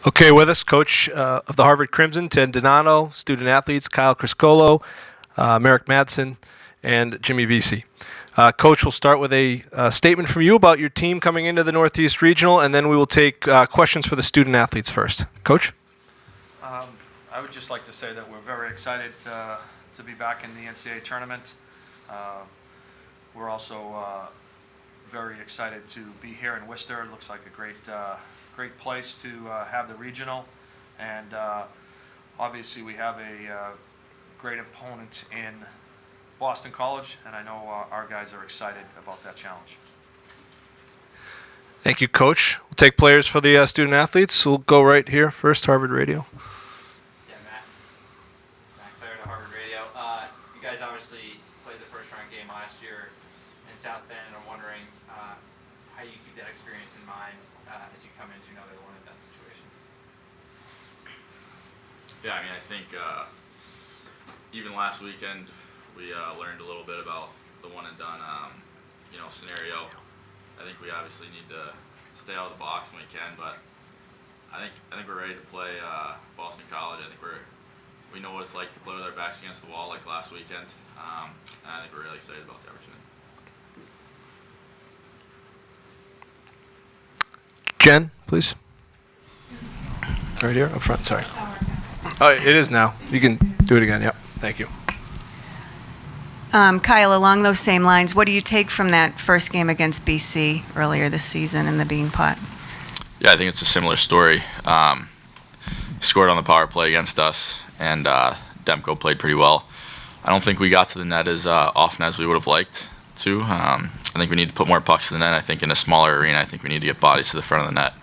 Okay, with us, coach of the Harvard Crimson, Ted Donato, student athletes, Kyle Criscolo, Merrick Madsen, and Jimmy Vesey. Coach, we'll start with a statement from you about your team coming into the Northeast Regional, and then we will take questions for the student athletes first. Coach? I would just like to say that we're very excited to be back in the NCAA tournament. We're also very excited to be here in Worcester. It looks like a great place to have the regional, and obviously we have a great opponent in Boston College, and I know our guys are excited about that challenge. Thank you, Coach. We'll take players for the student athletes. We'll go right here first, Harvard Radio. Yeah, Matt Clare to Harvard Radio. You guys obviously played the first round game last year in South Bend, and I'm wondering how you keep that experience in mind as you come into another one-and-done situation. Yeah, I mean, I think even last weekend we learned a little bit about the one-and-done scenario. I think we obviously need to stay out of the box when we can, but I think we're ready to play Boston College. I think we know what it's like to play with our backs against the wall like last weekend, and I think we're really excited about the opportunity. Jen, please. Right here, up front, sorry. Oh, it is now. You can do it again, yep. Thank you. Kyle, along those same lines, what do you take from that first game against BC earlier this season in the Bean Pot? Yeah, I think it's a similar story. Scored on the power play against us, and Demko played pretty well. I don't think we got to the net as often as we would have liked to. I think we need to put more pucks to the net. I think in a smaller arena, I think we need to get bodies to the front of the net.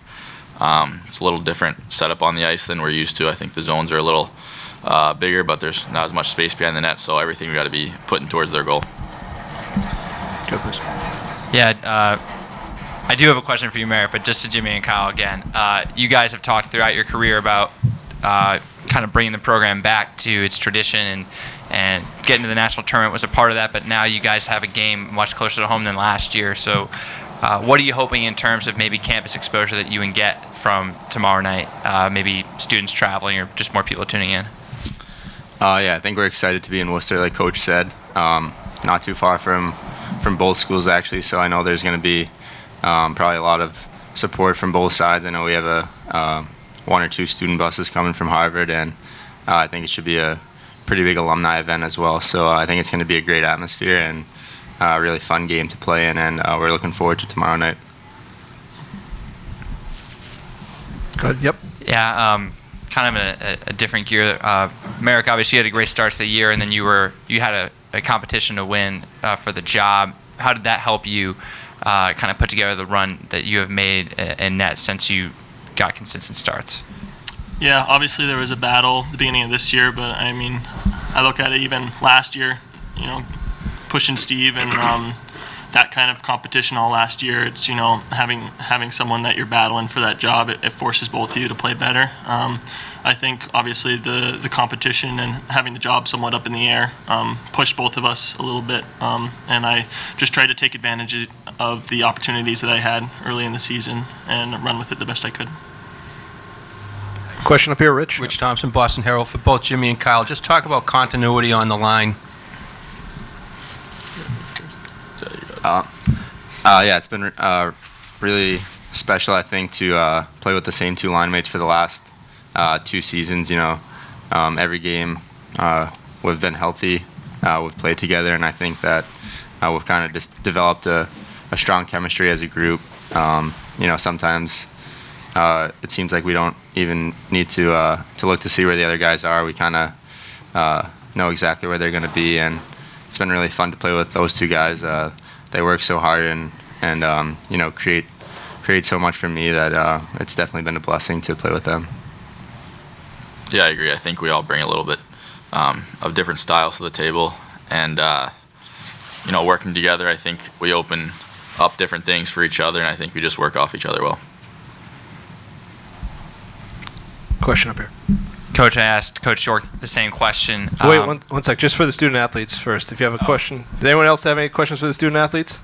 It's a little different setup on the ice than we're used to. I think the zones are a little bigger, but there's not as much space behind the net, so everything we got to be putting towards their goal. Go, please. Yeah, I do have a question for you, Merrick, but just to Jimmy and Kyle again. You guys have talked throughout your career about kind of bringing the program back to its tradition, and getting to the national tournament was a part of that, but now you guys have a game much closer to home than last year. So what are you hoping in terms of maybe campus exposure that you can get from tomorrow night, maybe students traveling or just more people tuning in? Yeah, I think we're excited to be in Worcester, like Coach said. Not too far from both schools, actually, so I know there's going to be probably a lot of support from both sides. I know we have one or two student buses coming from Harvard, and I think it should be a pretty big alumni event as well. So I think it's going to be a great atmosphere and a really fun game to play in, and we're looking forward to tomorrow night. Good, yep. Yeah, kind of a different gear. Merrick, obviously you had a great start to the year, and then you had a competition to win for the job. How did that help you kind of put together the run that you have made in net since you got consistent starts? Yeah, obviously there was a battle at the beginning of this year, but I mean, I look at it even last year, pushing Steve and that kind of competition all last year. It's, having someone that you're battling for that job, it forces both of you to play better. I think obviously the competition and having the job somewhat up in the air pushed both of us a little bit, and I just tried to take advantage of the opportunities that I had early in the season and run with it the best I could. Question up here, Rich. Rich Thompson, Boston Herald, for both Jimmy and Kyle. Just talk about continuity on the line. Yeah, it's been really special, I think, to play with the same two line mates for the last 2 seasons. Every game we've been healthy, we've played together, and I think that we've kind of just developed a strong chemistry as a group. Sometimes it seems like we don't even need to look to see where the other guys are. We kind of know exactly where they're going to be, and it's been really fun to play with those two guys. They work so hard and create so much for me that it's definitely been a blessing to play with them. Yeah, I agree. I think we all bring a little bit of different styles to the table, and working together, I think we open up different things for each other, and I think we just work off each other well. Question up here. Coach, I asked Coach York the same question. Wait, one sec. Just for the student athletes first. If you have a question. Did anyone else have any questions for the student athletes?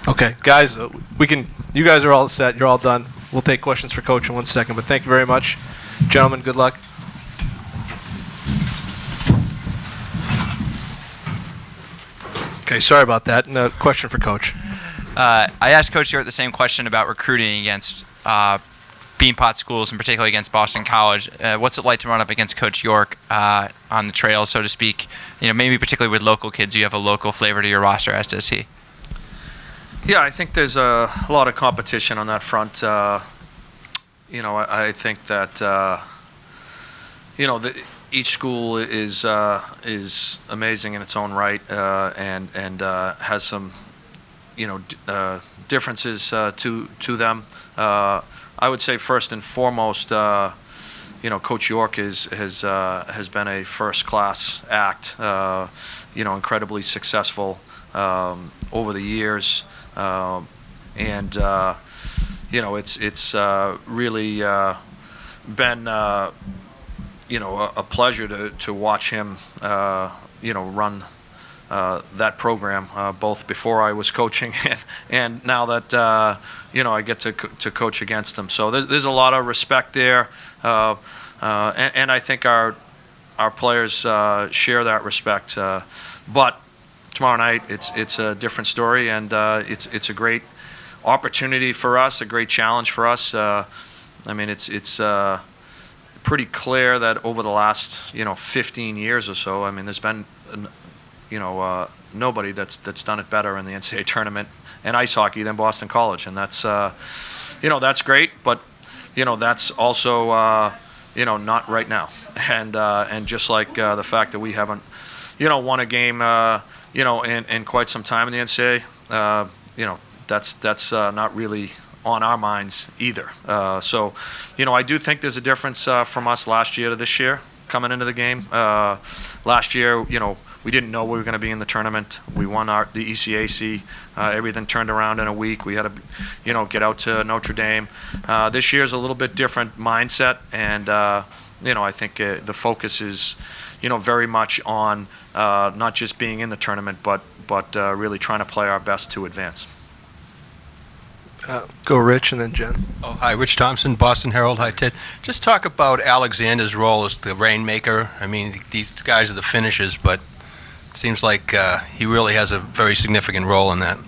Okay, guys, you guys are all set. You're all done. we'll take questions for Coach in 1 second, but thank you very much. Gentlemen, good luck. Okay, sorry about that. And a question for Coach. I asked Coach York the same question about recruiting against Beanpot schools, and particularly against Boston College. What's it like to run up against Coach York on the trail, so to speak? Maybe particularly with local kids, you have a local flavor to your roster, as does he. Yeah, I think there's a lot of competition on that front. I think that each school is amazing in its own right, and has some differences to them. I would say first and foremost, Coach York has been a first-class act. Incredibly successful over the years, and it's really been a pleasure to watch him run that program, both before I was coaching and now that I get to coach against him. So there's a lot of respect there, and I think our players share that respect. But tomorrow night it's a different story, and it's a great opportunity for us, a great challenge for us. It's pretty clear that over the last 15 years or so, there's been nobody that's done it better in the NCAA tournament and ice hockey than Boston College, and that's that's great, but that's also not right now, and just like the fact that we haven't won a game in quite some time in the NCAA, that's not really on our minds either. So I do think there's a difference from us last year to this year coming into the game. Last year, we didn't know we were going to be in the tournament. We won the ECAC. Everything turned around in a week. We had to, get out to Notre Dame. This year's a little bit different mindset, and I think the focus is, very much on not just being in the tournament, but really trying to play our best to advance. Go Rich and then Jen. Oh, hi, Rich Thompson, Boston Herald. Hi, Ted. Just talk about Alexander's role as the rainmaker. These guys are the finishers, but it seems like he really has a very significant role in that.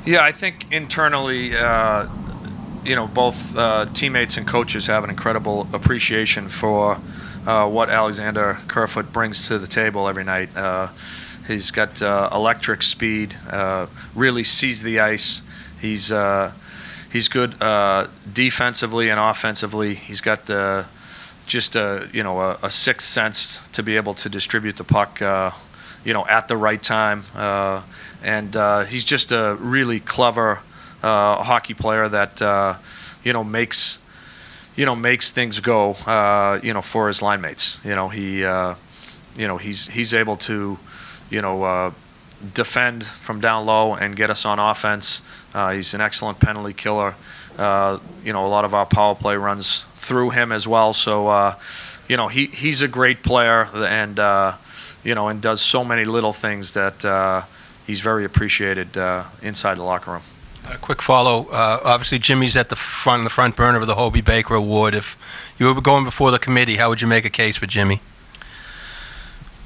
Yeah, I think internally, both teammates and coaches have an incredible appreciation for what Alexander Kerfoot brings to the table every night. He's got electric speed, really sees the ice. He's good defensively and offensively. He's got a sixth sense to be able to distribute the puck, at the right time. And he's just a really clever hockey player that makes things go for his line mates. He's able to defend from down low and get us on offense. He's an excellent penalty killer. A lot of our power play runs through him as well. So, he's a great player, and and does so many little things that he's very appreciated inside the locker room. A quick follow. Obviously, Jimmy's at the front burner of the Hobie Baker Award. If you were going before the committee, how would you make a case for Jimmy?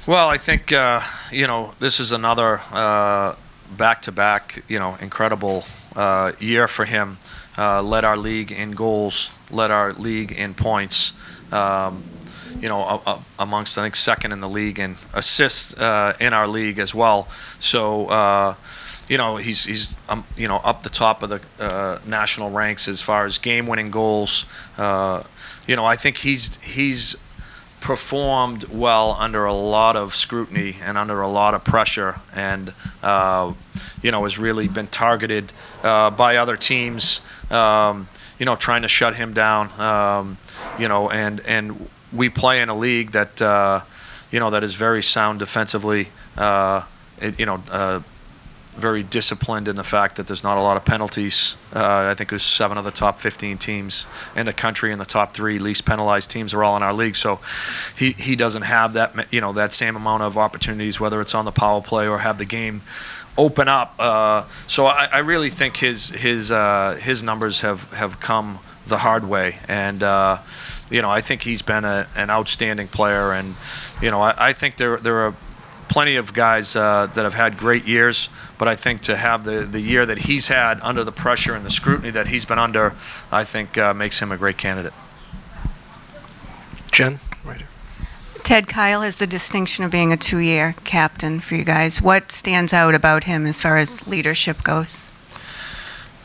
Well, I think this is another back-to-back incredible year for him. Led our league in goals, led our league in points. Amongst I think second in the league in assists in our league as well. So he's up the top of the national ranks as far as game-winning goals. I think he's performed well under a lot of scrutiny and under a lot of pressure, and has really been targeted by other teams, trying to shut him down. And we play in a league that that is very sound defensively. Very disciplined in the fact that there's not a lot of penalties. I think there's 7 of the top 15 teams in the country, and the top 3 least penalized teams are all in our league. So he doesn't have that that same amount of opportunities, whether it's on the power play or have the game open up. So I really think his numbers have come the hard way, and I think he's been an outstanding player, and I think there are plenty of guys that have had great years, but I think to have the year that he's had under the pressure and the scrutiny that he's been under, I think makes him a great candidate. Jen, right here. Ted, Kyle has the distinction of being a 2-year captain for you guys. What stands out about him as far as leadership goes?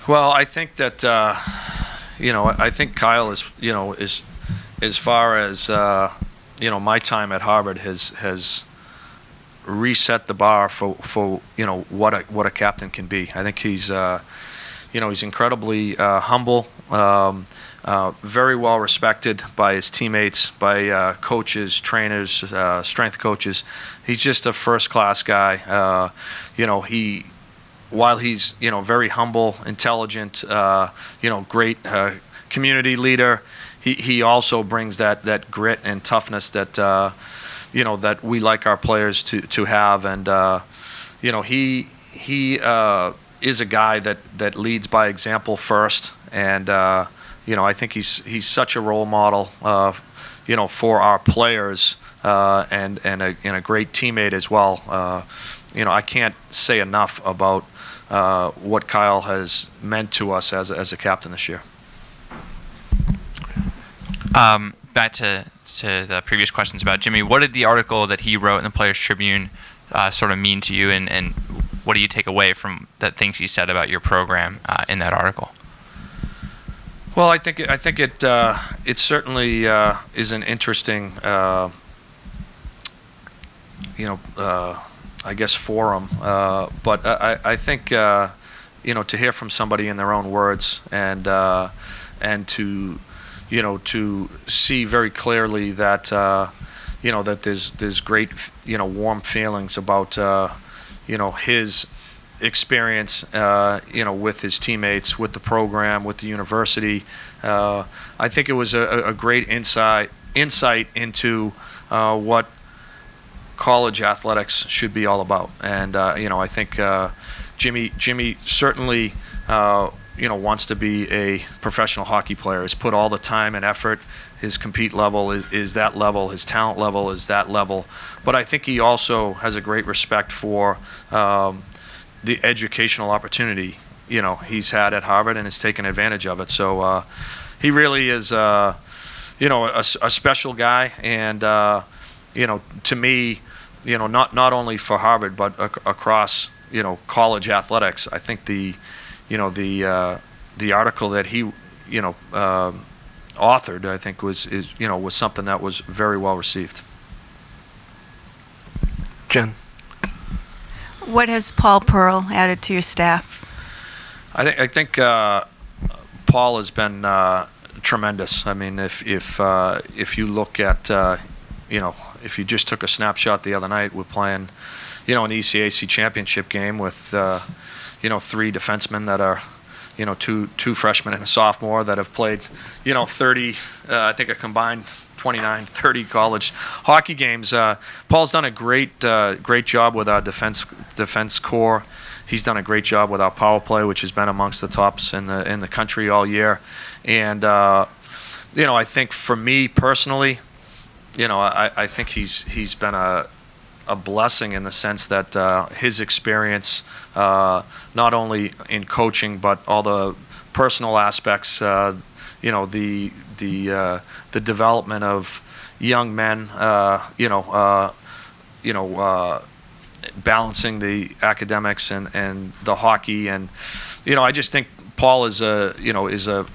Well, I think that I think Kyle is as far as my time at Harvard has reset the bar for what a captain can be. I think he's he's incredibly humble, very well respected by his teammates, by coaches, trainers, strength coaches. He's just a first-class guy. While he's very humble, intelligent, great community leader, he also brings that grit and toughness that that we like our players to have, and he is a guy that leads by example first, and I think he's such a role model for our players, and a great teammate as well. I can't say enough about what Kyle has meant to us as a captain this year. Back to the previous questions about Jimmy, what did the article that he wrote in the Players Tribune sort of mean to you, and what do you take away from the things he said about your program in that article? Well, I think it certainly is an interesting I guess forum, but I think to hear from somebody in their own words, and to to see very clearly that that there's great warm feelings about his experience with his teammates, with the program, with the university. I think it was a great insight into what college athletics should be all about, and I think Jimmy certainly wants to be a professional hockey player. Has put all the time and effort. His compete level is that level. His talent level is that level. But I think he also has a great respect for the educational opportunity he's had at Harvard and has taken advantage of it. So he really is a special guy, and to me, not only for Harvard but across college athletics. I think the article that he authored, I think was something that was very well received. Jen. What has Paul Pearl added to your staff? I think Paul has been tremendous. I mean, if you look at if you just took a snapshot the other night, we're playing an ECAC championship game with 3 defensemen that are two freshmen and a sophomore that have played 30 I think a combined 29, 30 college hockey games. Paul's done a great job with our defense core. He's done a great job with our power play, which has been amongst the tops in the country all year. And I think for me personally, I think he's been a blessing in the sense that his experience, not only in coaching but all the personal aspects, the development of young men, balancing the academics and the hockey, and I just think Paul is a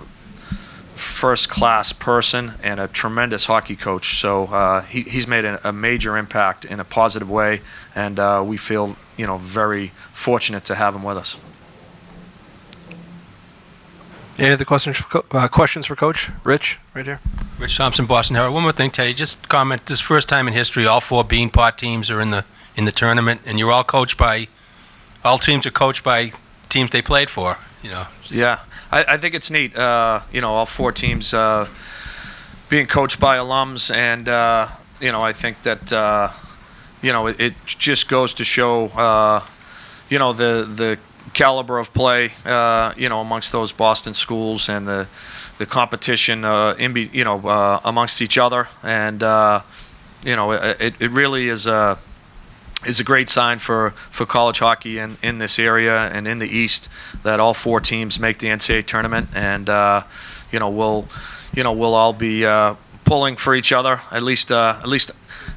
first-class person and a tremendous hockey coach. So he's made a major impact in a positive way, and we feel very fortunate to have him with us. Any other questions for Coach? Rich, right here. Rich Thompson, Boston Herald. One more thing, Teddy. Just comment. This is the first time in history all 4 Beanpot teams are in the tournament, and you're all teams are coached by teams they played for. Yeah, I think it's neat. All 4 teams being coached by alums, and I think that it just goes to show you know, the caliber of play, you know, amongst those Boston schools and the competition, amongst each other. And, you know, it really is a great sign for college hockey in this area and in the East that all 4 teams make the NCAA tournament. And, you know, we'll all be pulling for each other. At least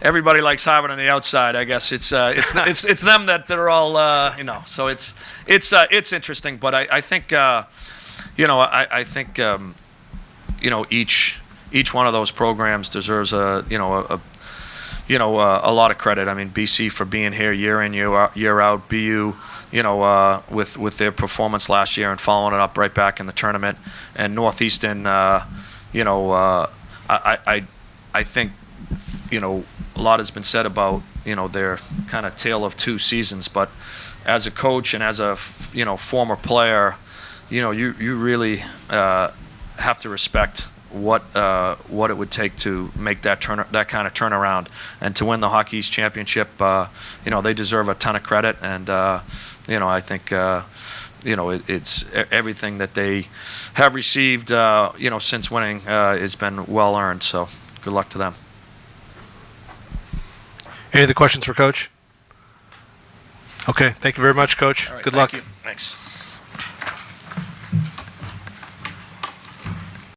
everybody likes Harvard on the outside. I guess it's them that they're all, you know. So it's interesting. But I think, you know, I think, you know, each one of those programs deserves a lot of credit. I mean, BC for being here year in, year out. BU, you know, with their performance last year and following it up right back in the tournament. And Northeastern, you know, I think, you know, a lot has been said about, you know, their kind of tale of 2 seasons. But as a coach and as a, you know, former player, you know, you really have to respect what it would take to make that kind of turnaround and to win the Hockey East championship. You know, they deserve a ton of credit, and you know, I think you know, it's everything that they have received, you know, since winning has been well earned. So good luck to them. Any other questions for Coach? Okay, thank you very much, Coach. All right, Good thank luck. you. Thanks.